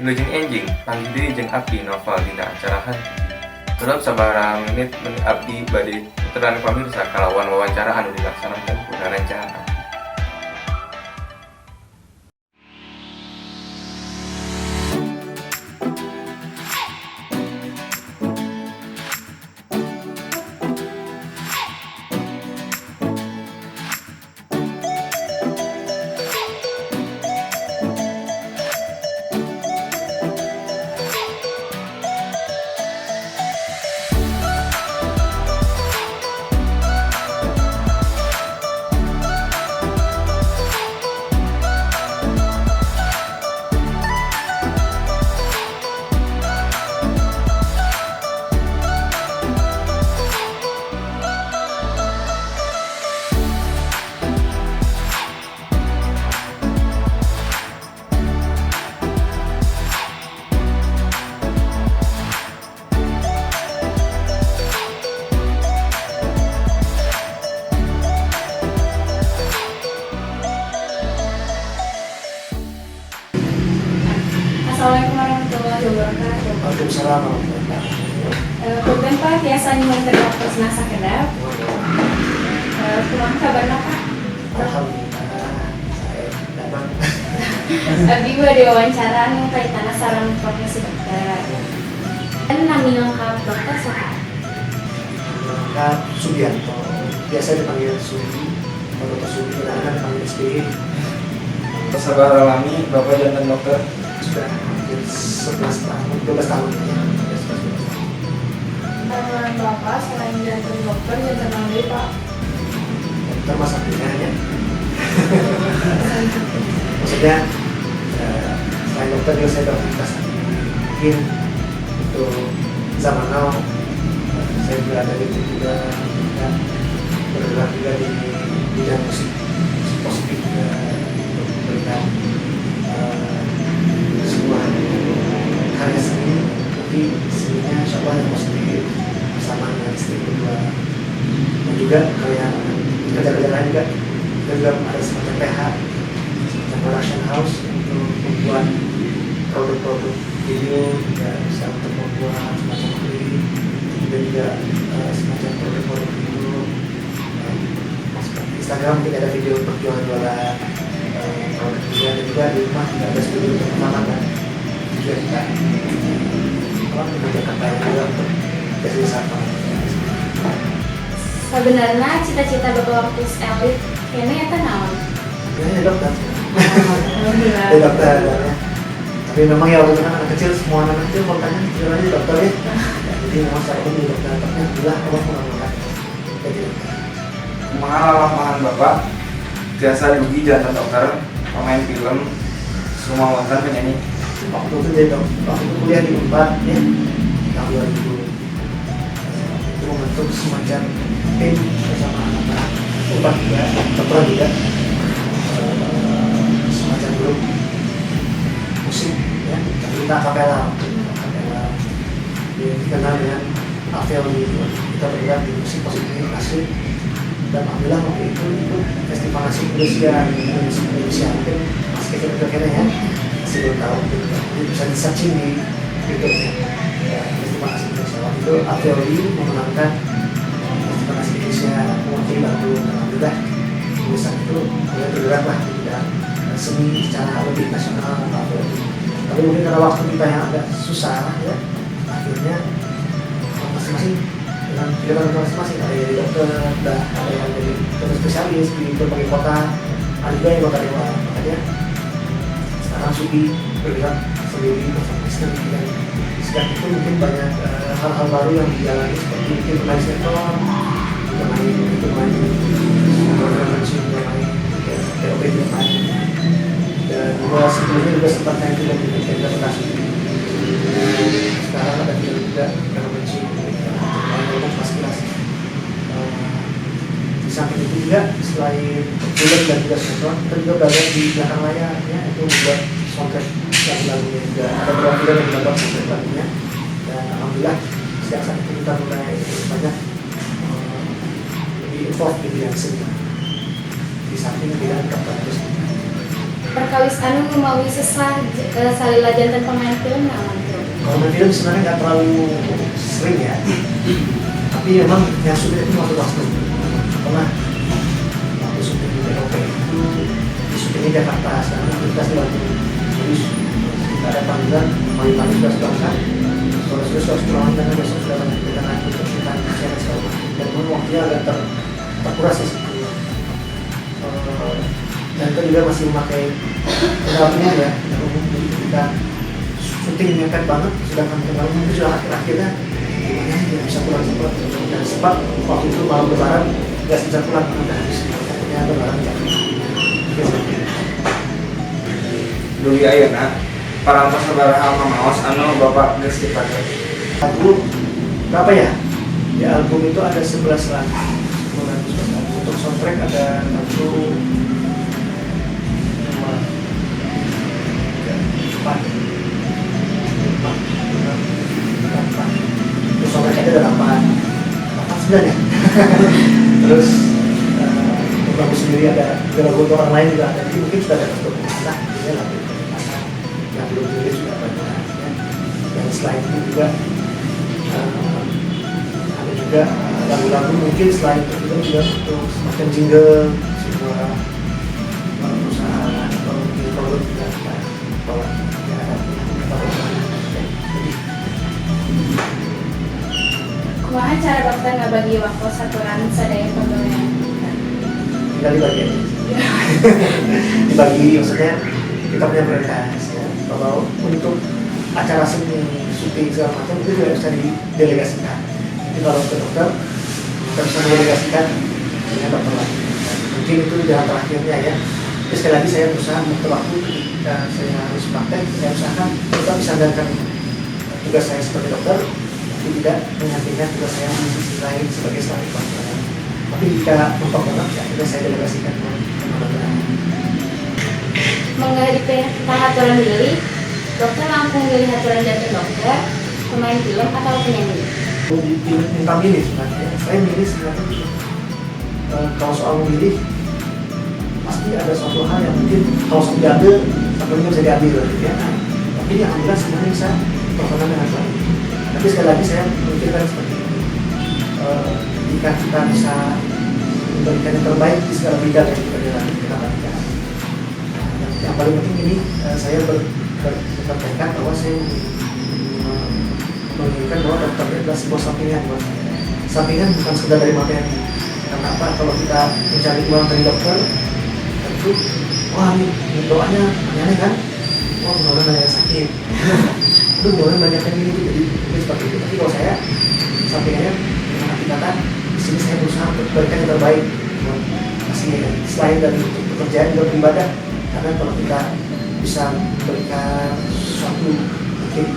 Wilujeng enjing panggih deui jeung abdi novel dina acara hantiti. Dalam sabaraha menit abdi bade puteran pamirsa kalawan wawancara anu dilaksanakeun ku Narancaan Abdi. Assalamualaikum warahmatullahi wabarakatuh. Waalaikumsalam warahmatullahi wabarakatuh. Punten Pak, tiasa nyuwun teh dokter nasa kedap. Kumaha kabarna Pak? Alhamdulillah, saya dapat Abdi bade wawancara anu kaitanna sareng profesi dokter. Dan nami lengkap dokter saha? lengkap Sugianto. Biasa dipanggil Sugi. Kalau Dokter Sugi kadang-kadang dipanggil SBY. Sabar alami, Bapak jantan dokter. Sudah hampir 11 tahun, 12 tahun ya. Kandungan Bapak selain jantung dokter, jantung nabi Pak? Dokter masa pilihannya. Maksudnya selain dokter juga saya beraktivitas mungkin untuk zaman now saya berada di juga dan bergerak juga di bidang musik positif juga untuk memberikan sebuah karya seni, tapi seninya insya Allah yang positif bersama dengan istri kedua dan juga karya kerja-kerja lain juga kita juga ada semacam PH semacam production house untuk membuat produk-produk video juga bisa untuk membuat semacam klip dan juga semacam produk-produk video seperti Instagram mungkin ada video untuk jualan-jualan produk juga dan juga di rumah juga ada studio untuk rekaman dan juga kita mengerjakan banyak juga untuk jasa wisata. Sebenarnya cita-cita Bapak waktu elit kayaknya eta naon? Ya dokter. Alhamdulillah. Ya dokter ya. Tapi memang ya waktu itu kan anak kecil, semua anak kecil kalau tanya kecil aja dokter ya. Jadi memang saya pun jadi dokter, tapi alhamdulillah Allah mengambilkan jadi dokter. Kumaha lapangan Bapak? Tiasa dugi jantan dokter, pemain film, semua mantan penyanyi. Waktu itu jadi dokter, waktu itu kuliah di Unpad ya, tahun 2000. Itu membentuk semacam tim bersama anak-anak Unpad juga, dokter juga, semacam grup musik ya, kita kapela, dikenal dengan Avel di kita bergerak di musik positif asli. Dan alhamdulillah waktu itu festival nasi Indonesia mungkin masih kecil-kecil ya, masih belum tahu gitu. Jadi bisa di-searching di YouTube ya, festival nasi Indonesia. Waktu itu Avioli memenangkan festival nasi Indonesia mewakili Bandung. Alhamdulillah lulusan itu mulai bergerak lah di bidang seni secara lebih nasional Avioli. Tapi mungkin karena waktu kita yang agak susah ya, akhirnya masing-masing dengan kegiatan masing-masing, ada yang jadi dokter, ada yang jadi dokter spesialis di berbagai kota, ada juga yang kota luar. Makanya sekarang Sugi bergerak sendiri bersama istri dan sejak itu mungkin banyak hal-hal baru yang dijalani seperti mungkin bermain sinetron, bermain POP bermain dan juga sebelumnya juga sempat main film di interpretasi. Sekarang ada film juga yang mencium pas kelas. Di samping itu juga selain film dan juga sinetron, kita juga berada di belakang layar ya, itu membuat soundtrack lagu-lagunya juga. Ada beberapa film yang membuat soundtrack lagunya dan alhamdulillah sejak saat itu kita mulai banyak lebih involved di bidang seni di samping bidang dokter itu sendiri. perkawis anu mau sesah salila jantan pemain film naon tuh? Kalau main film sebenarnya nggak terlalu sering ya, tapi memang yang sulit itu waktu waktu pernah waktu syuting di POP itu di syutingnya Jakarta, sekarang kita di Bandung, jadi kita ada panggilan pagi-pagi sudah sedangkan sore-sore sudah pulang karena besok sudah banyak kita naik untuk kita share segala macam, dan memang waktunya agak terkuras ya. Dan kita juga masih memakai kendalanya ya, jadi kita syuting mepet banget, sedangkan kemarin mungkin sudah akhir-akhirnya gimana ya bisa pulang cepat, dan sempat waktu itu malam lebaran nggak bisa pulang karena habis takutnya lebaran ya. Dulu ayeuna parantos sabaraha mamaos anu Bapak geus dipakai. Lagu berapa ya? Di album itu ada 11 lagu. Untuk soundtrack ada lagu 4 terus soundtrack ada 9 ya. Terus untuk lagu sendiri ada lagu untuk orang lain juga ada, jadi mungkin sudah ada untuk kita ini lagu yang belum dirilis sudah banyak ya. Dan selain itu juga ada juga lagu-lagu mungkin selain itu juga untuk semacam jingle sebuah perusahaan atau mungkin produk juga kalau ya ada Kumaha cara dokter ngabagi waktu saturan sadaya pegawaian? tinggal dibagi aja. Dibagi maksudnya kita punya prioritas ya. Kalau untuk acara seni, syuting segala macam itu juga bisa didelegasikan. Jadi kalau ke dokter kita bisa mendelegasikan dengan dokter lain. Mungkin itu jalan terakhirnya ya. Tapi sekali lagi saya berusaha untuk waktu ketika saya harus praktek, saya usahakan tetap bisa menjalankan tugas saya sebagai dokter, tapi tidak menyampingkan tugas saya di sisi lain sebagai staf pelayanan. Tapi jika mentok banget ya kita saya delegasikan ke dokter. Mengenai haturan diri, dokter langsung milih haturan jantung dokter, pemain film atau penyanyi? Minta milih sebenarnya. Saya milih sebenarnya kalau soal memilih pasti ada suatu hal yang mungkin kalau sudah diambil satunya bisa diambil ya. Tapi ini alhamdulillah semuanya bisa berkenan dengan baik. Tapi sekali lagi saya memikirkan seperti ini. Jika kita bisa memberikan yang terbaik di segala bidang yang kita jalani, kita lakukan. Yang paling penting ini saya bertekad bahwa saya menginginkan bahwa dokter itu adalah sebuah sampingan buat saya. Sampingan bukan sekedar dari materi. Karena apa? Kalau kita mencari uang dari dokter, tentu wah ini doanya aneh kan? Wah mudah-mudahan banyak yang sakit. Aduh mudah-mudahan banyak yang ini jadi seperti itu. Tapi kalau saya sampingannya dengan arti kata di sini saya berusaha untuk memberikan yang terbaik buat pastinya. Selain dari untuk pekerjaan juga beribadah. Karena kalau kita bisa memberikan sesuatu mungkin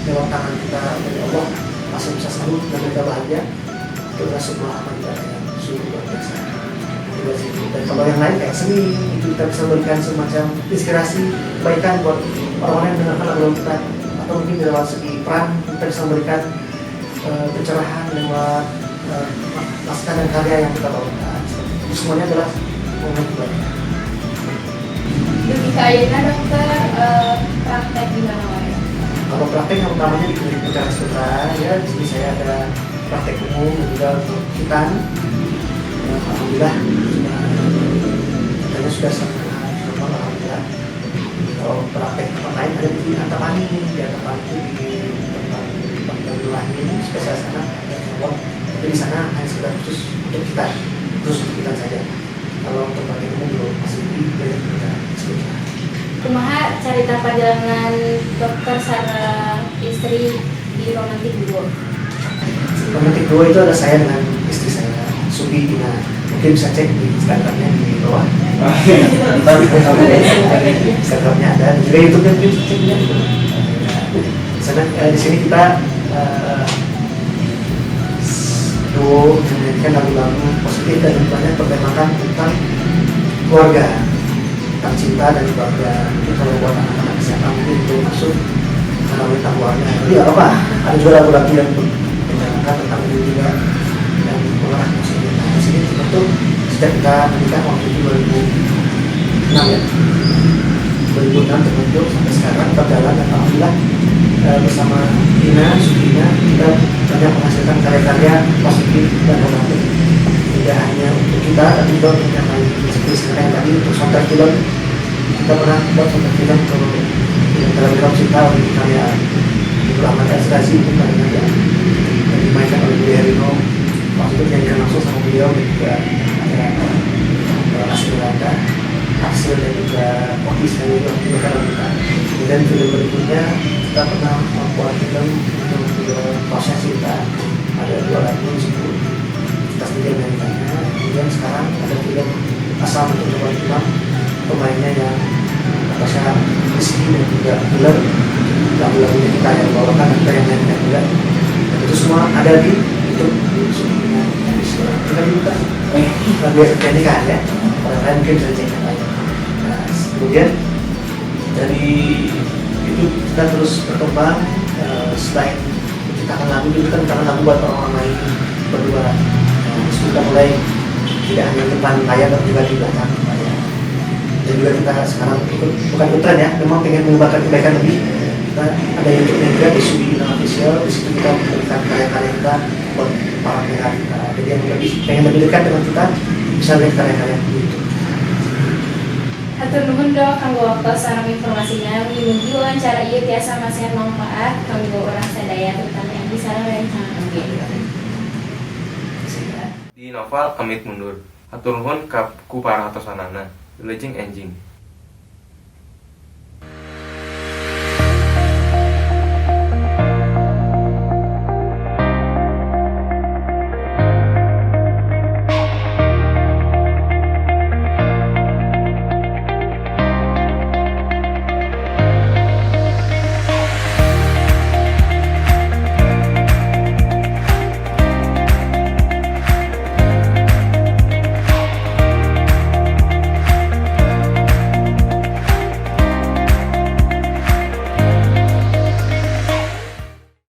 lewat tangan kita dari Allah masih bisa salut dan kita bahagia, itu adalah sebuah amal ibadah yang sungguh luar biasa. Dan kalau yang lain kayak seni itu kita bisa berikan semacam inspirasi kebaikan buat orang-orang yang mendengarkan lagu kita, atau mungkin dalam segi peran kita bisa memberikan pencerahan lewat naskah dan karya yang kita bawakan. Itu semuanya adalah momen kebaikan. Lebih ke ayeuna dokter praktek di mana wae? Kalau praktek yang utamanya di klinik Pencarian Sejahtera ya, di sini saya ada praktek umum dan juga untuk hitan. Alhamdulillah katanya sudah sangat normal alhamdulillah. Kalau praktek tempat lain ada di Antapani, di Antapani itu di tempat lain spesialis anak ada keluar. Tapi di sana hanya sekedar khusus untuk kita, khusus untuk kita saja. Kalau untuk praktek umum belum masih di klinik Pencarian Sejahtera. Kumaha carita perjalanan dokter sareng istri di romantik duo? Romantik duo itu ada saya dengan istri saya, Subi Dina. Mungkin bisa cek di Instagramnya di bawah. Instagramnya ada, dan juga YouTube-nya mungkin bisa cek di sana. Di sini kita duo menyanyikan lagu-lagu positif dan banyak bertemakan tentang keluarga, tentang cinta dan keluarga. Mungkin kalau buat anak-anak siapa mungkin belum masuk tentang keluarga. Jadi nggak apa-apa. Ada juga lagu-lagu yang menceritakan tentang itu juga dan mengarah ke sini. Nah, di sini tentu sejak kita menikah waktu itu 2006 ya. 2006 terbentuk sampai sekarang berjalan dan alhamdulillah bersama Ina, Sukina kita banyak menghasilkan karya-karya positif dan inovatif. Tidak hanya untuk kita, tapi juga untuk yang lain. Seperti sekarang tadi untuk soundtrack film, kita pernah buat soundtrack film untuk film Telegram Cinta oleh karya Ibu Ahmad Asrazi, itu karya yang dimainkan oleh Budi Herino. Waktu itu menyanyikan langsung sama beliau dan juga ada Asmiranda, Hasil dan juga Kokis yang juga karena kita. Kemudian film berikutnya kita pernah membuat film untuk proses cinta, ada 2 lagu di situ kita sendiri menyanyikannya. Kemudian sekarang ada film asal untuk coba film pemainnya yang Natasha Rizky dan juga Bulan, lagu-lagunya kita yang bawakan dan kita yang nyanyikan juga, dan itu semua ada di YouTube. Kita dibuka lagu yang nyanyikan ya, orang lain mungkin bisa cek lagi. Nah, kemudian dari itu kita terus berkembang, selain menciptakan lagu, juga kita menciptakan lagu buat orang-orang lain berdua. Kita mulai tidak hanya depan layar tapi juga di belakang layar. Dan juga kita sekarang bukan ikut tren ya, memang pengen menyebarkan kebaikan lebih. Kita ada YouTube-nya juga di Sudi Official, di situ kita memberikan karya-karya kita buat para pendengar kita. Jadi yang pengen lebih dekat dengan kita bisa lihat karya-karya itu. Hatur nuhun dok kanggo waktu sareng informasinya. Mugi wawancara ieu tiasa masih manfaat kanggo urang sadaya terutama yang bisa rencana Di novel Amit Mundur. Hatur nuhun ku para hatosanana. Wilujeng enjing.